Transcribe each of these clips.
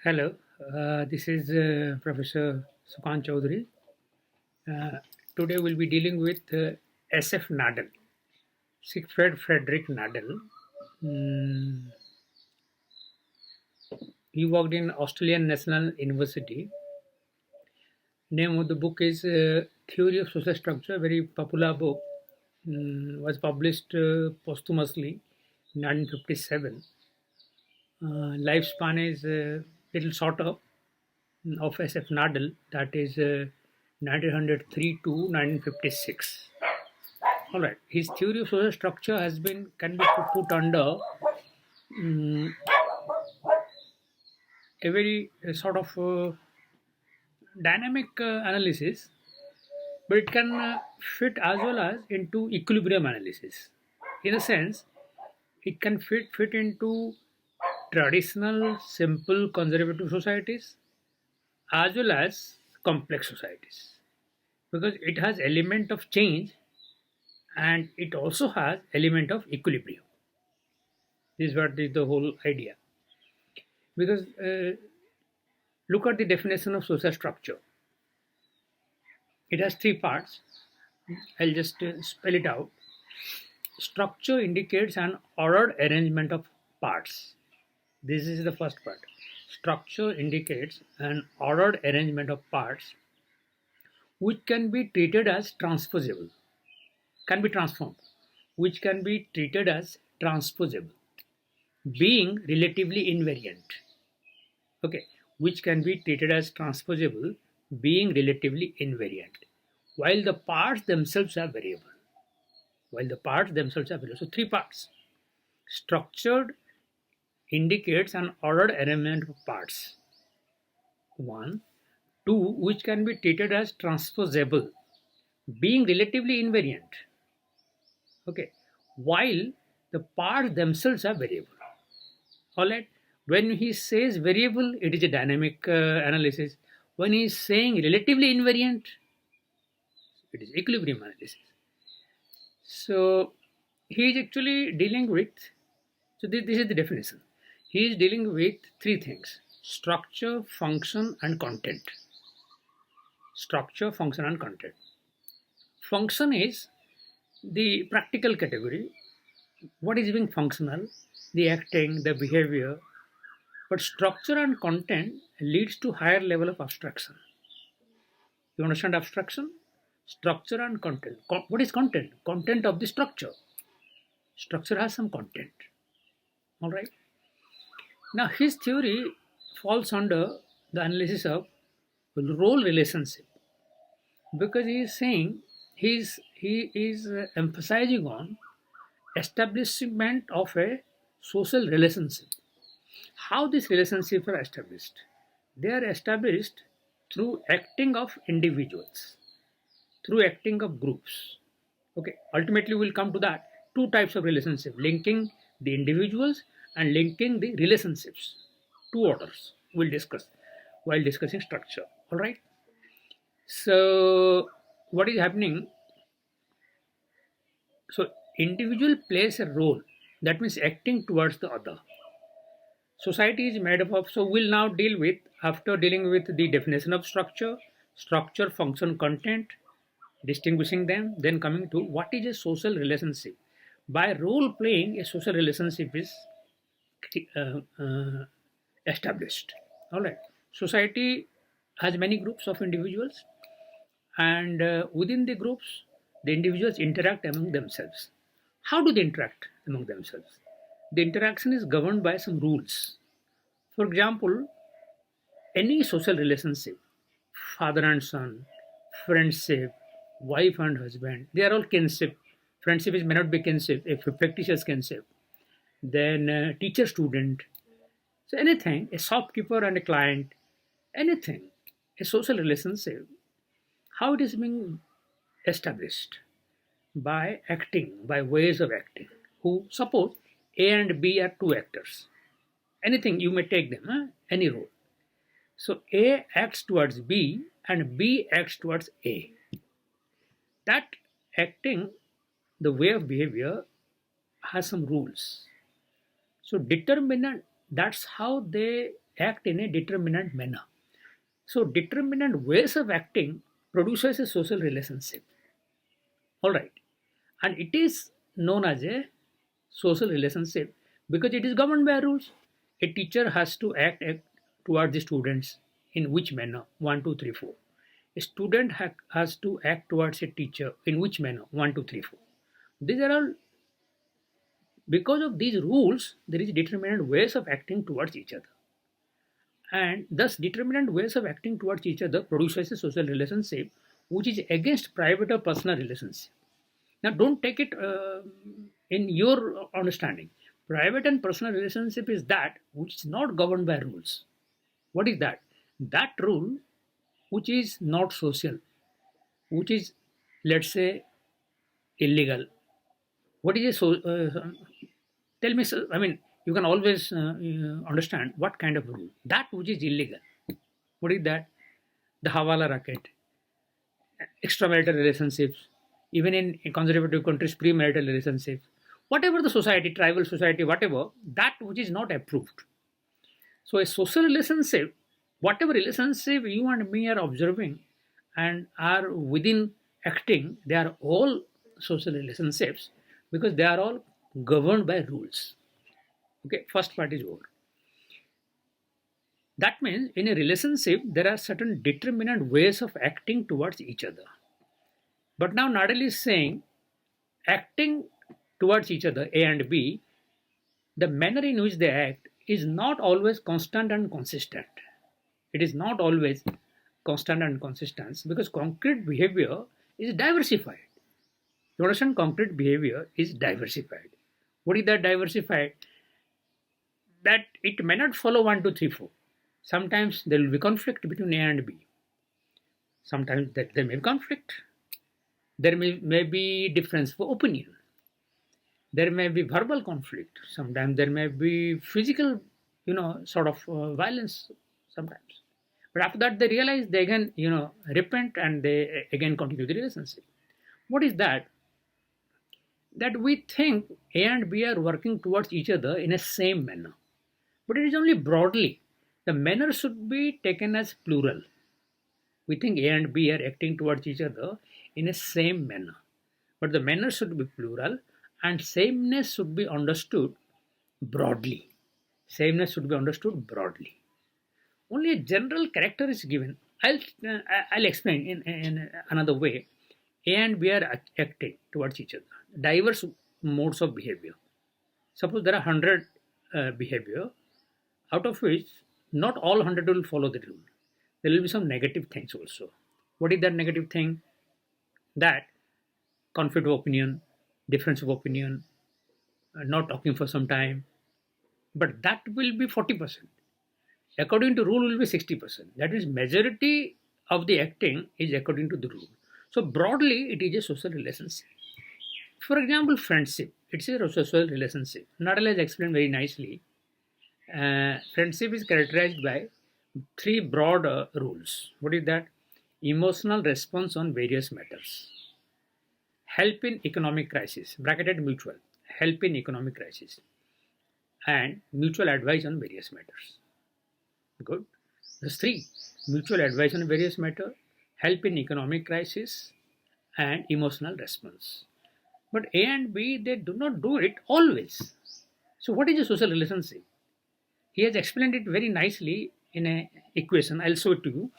Hello, this is Professor Sukant Chaudhury. Uh, Today we'll be dealing with S.F. Nadel, Siegfried Friedrich Nadel. Mm, he worked in Australian National University. Name of the book is Theory of Social Structure, very popular book. Was published posthumously in 1957. Lifespan is little shorter of S.F. Nadel, that is 1903 to 1956. All right, his theory of social structure can be put under a very sort of dynamic analysis, but it can fit as well as into equilibrium analysis. In a sense, it can fit into traditional, simple, conservative societies as well as complex societies, because it has element of change and it also has element of equilibrium. This is what is the whole idea. Because look at the definition of social structure. It has three parts. I'll just spell it out. Structure indicates an ordered arrangement of parts. This is the first part. Structure indicates an ordered arrangement of parts which can be treated as transposable, can be transformed, which can be treated as transposable, being relatively invariant. Okay, which can be treated as transposable, being relatively invariant, while the parts themselves are variable. While the parts themselves are variable. So three parts. Structured indicates an ordered arrangement of parts. One. Two, which can be treated as transposable, being relatively invariant. Okay, while the parts themselves are variable. All right. When he says variable, it is a dynamic analysis. When he is saying relatively invariant, it is equilibrium analysis. So he is actually dealing with. So this is the definition. He is dealing with three things: structure, function, and content. Structure, function, and content. Function is the practical category. What is being functional? The acting, the behavior. But structure and content leads to higher level of abstraction. You understand abstraction? Structure and content. What is content? Content of the structure. Structure has some content. All right. Now his theory falls under the analysis of role relationship, because he is saying he is emphasizing on establishment of a social relationship. How these relationships are established? They are established through acting of individuals, through acting of groups. Okay, ultimately we'll come to that. Two types of relationship: linking the individuals and linking the relationships. Two orders we'll discuss while discussing structure. All right. So, what is happening? So, individual plays a role. That means acting towards the other. Society is made up of. So, we'll now deal with, after dealing with the definition of structure, function, content, distinguishing them, then coming to what is a social relationship. By role playing, a social relationship is uh, uh, established. All right. Society has many groups of individuals, and within the groups, the individuals interact among themselves. How do they interact among themselves? The interaction is governed by some rules. For example, any social relationship, father and son, friendship, wife and husband, they are all kinship. Friendship is may not be kinship, a fictitious kinship. Then teacher student. So anything, a shopkeeper and a client, anything, a social relationship, how it is being established? By acting, by ways of acting. Who, suppose A and B are two actors. Anything you may take them, any role. So A acts towards B and B acts towards A. That acting, the way of behavior, has some rules. So determinant, that's how they act in a determinate manner. So determinate ways of acting produces a social relationship. All right. And it is known as a social relationship because it is governed by rules. A teacher has to act toward the students in which manner? 1, 2, 3, 4. A student has to act towards a teacher in which manner? 1, 2, 3, 4. These are all because of these rules, there is determinate ways of acting towards each other. And thus, determinate ways of acting towards each other produces a social relationship which is against private or personal relationship. Now, don't take it in your understanding. Private and personal relationship is that which is not governed by rules. What is that? That rule which is not social, which is, let's say, illegal. What is a tell me, I mean, you can always understand what kind of rule. That which is illegal. What is that? The Hawala racket, extramarital relationships, even in conservative countries, premarital relationships, whatever the society, tribal society, whatever, that which is not approved. So a social relationship, whatever relationship you and me are observing and are within acting, they are all social relationships because they are all governed by rules. Okay, first part is over. That means in a relationship, there are certain determinate ways of acting towards each other. But now Nadel is saying acting towards each other, A and B, the manner in which they act is not always constant and consistent. It is not always constant and consistent because concrete behavior is diversified. You understand? Concrete behavior is diversified. What is that diversified? That it may not follow 1, 2, 3, 4. Sometimes there will be conflict between A and B. Sometimes there may be conflict. There may be difference for opinion. There may be verbal conflict. Sometimes there may be physical, sort of violence sometimes. But after that, they realize they again, repent and they again continue the relationship. What is that? That we think A and B are working towards each other in a same manner. But it is only broadly. The manner should be taken as plural. We think A and B are acting towards each other in a same manner. But the manner should be plural and sameness should be understood broadly. Sameness should be understood broadly. Only a general character is given. I'll explain in another way. A and B are acting towards each other. Diverse modes of behavior. Suppose there are 100 behavior, out of which not all 100 will follow the rule. There will be some negative things also. What is that negative thing? That conflict of opinion, difference of opinion, not talking for some time. But that will be 40%. According to rule will be 60%. That means majority of the acting is according to the rule. So broadly it is a social relationship. For example, friendship. It's a social relationship. Nadel has explained very nicely. Friendship is characterized by 3 broad rules. What is that? Emotional response on various matters. Help in economic crisis, bracketed mutual. Help in economic crisis. And mutual advice on various matters. Good. There's 3. Mutual advice on various matters, help in economic crisis, and emotional response. But A and B, they do not do it always. So what is a social relationship? He has explained it very nicely in an equation. I'll show it to you.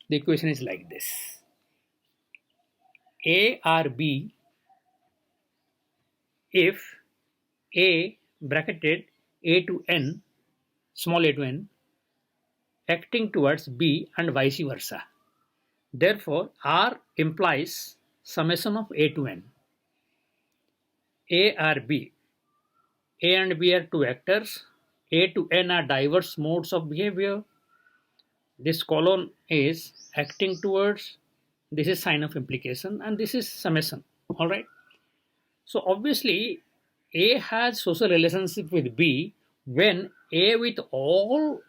The equation is like this. A or B if A bracketed A to N, small a to N, acting towards B and vice versa. Therefore, R implies summation of A to N. A or B. A and B are 2 actors. A to N are diverse modes of behavior. This colon is acting towards, this is sign of implication, and this is summation. All right. So obviously, A has social relationship with B when A with all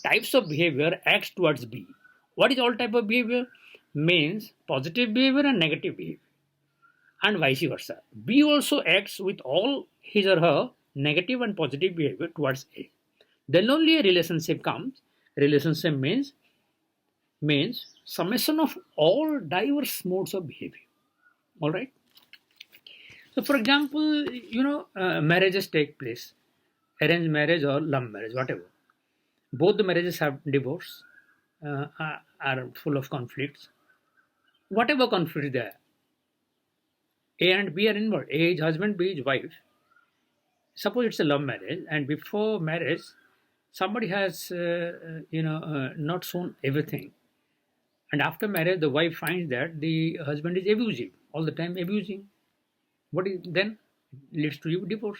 types of behavior acts towards B. What is all type of behavior? Means positive behavior and negative behavior, and vice versa. B also acts with all his or her negative and positive behavior towards A. Then only a relationship comes. Relationship means summation of all diverse modes of behavior. All right. So, for example, marriages take place, arranged marriage or love marriage, whatever. Both the marriages have divorce, are full of conflicts. Whatever conflict there, A and B are involved. A is husband, B is wife. Suppose it's a love marriage, and before marriage, somebody has, not shown everything, and after marriage, the wife finds that the husband is abusive, all the time abusing. What is then leads to divorce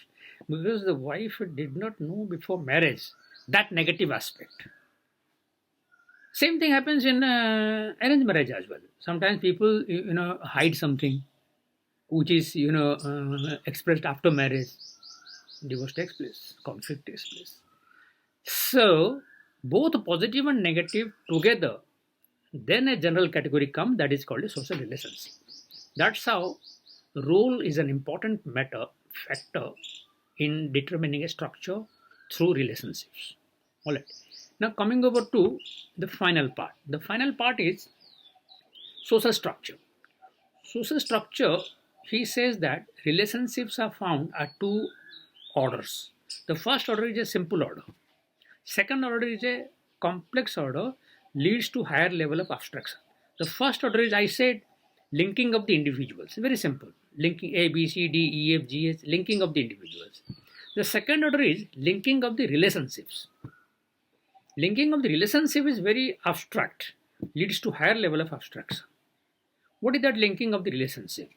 because the wife did not know before marriage that negative aspect. Same thing happens in arranged marriage as well. Sometimes people hide something which is expressed after marriage. Divorce takes place, conflict takes place. So both positive and negative together, then a general category comes that is called a social relationship. That's how role is an important factor in determining a structure through relationships. All right. Now coming over to the final part. The final part is social structure. Social structure, he says that relationships are found at two orders. The first order is a simple order. Second order is a complex order, leads to higher level of abstraction. The first order is, I said, linking of the individuals. Very simple. Linking A, B, C, D, E, F, G, H, linking of the individuals. The second order is linking of the relationships. Linking of the relationship is very abstract, leads to higher level of abstraction. What is that linking of the relationship?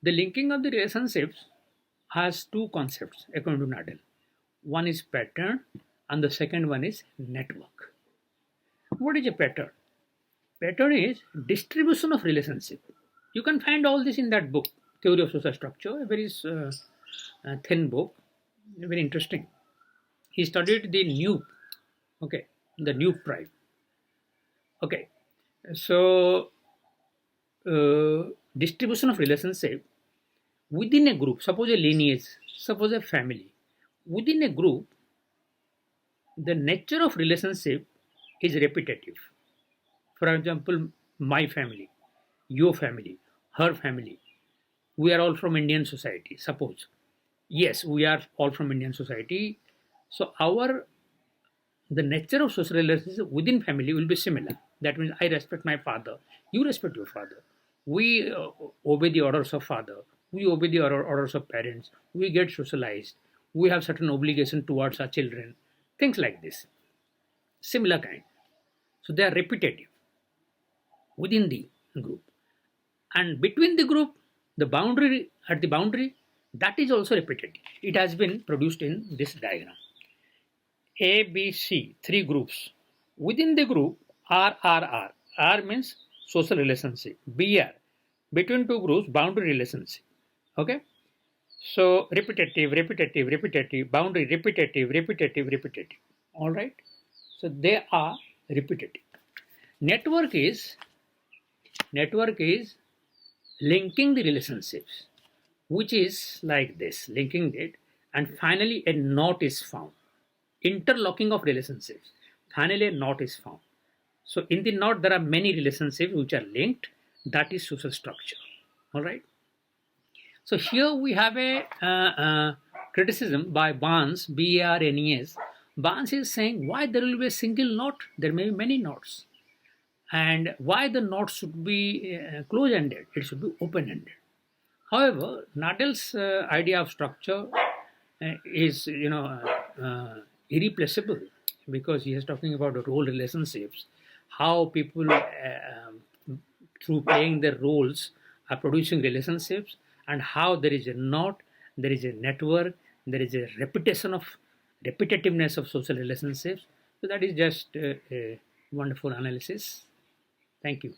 The linking of the relationships has two concepts according to Nadel. One is pattern and the second one is network. What is a pattern? Pattern is distribution of relationship. You can find all this in that book, Theory of Social Structure, a very thin book, very interesting. He studied the Nupe, okay, the Nupe tribe. Okay, so distribution of relationship within a group, suppose a lineage, suppose a family. Within a group, the nature of relationship is repetitive. For example, my family, your family, her family. We are all from Indian society, suppose. Yes, we are all from Indian society. So the nature of social relations within family will be similar. That means I respect my father, you respect your father. We obey the orders of father, we obey the orders of parents, we get socialized, we have certain obligation towards our children, things like this. Similar kind. So they are repetitive within the group. And between the group, the boundary, that is also repetitive. It has been produced in this diagram. A, B, C, three groups. Within the group, R. R means social relationship. BR, between two groups, boundary relationship. Okay? So repetitive, boundary, repetitive. All right? So they are repetitive. Network is linking the relationships, which is like this, linking it, and finally a knot is found. Interlocking of relationships. Finally, a knot is found. So, in the knot, there are many relationships which are linked. That is social structure. All right. So, here we have a criticism by Barnes, Barnes. Barnes is saying why there will be a single knot. There may be many knots. And why the knot should be close-ended. It should be open-ended. However, Nadel's idea of structure is, irreplaceable because he is talking about the role relationships, how people through playing their roles are producing relationships, and how there is a knot, there is a network, there is a repetitiveness of social relationships. So that is just a wonderful analysis. Thank you.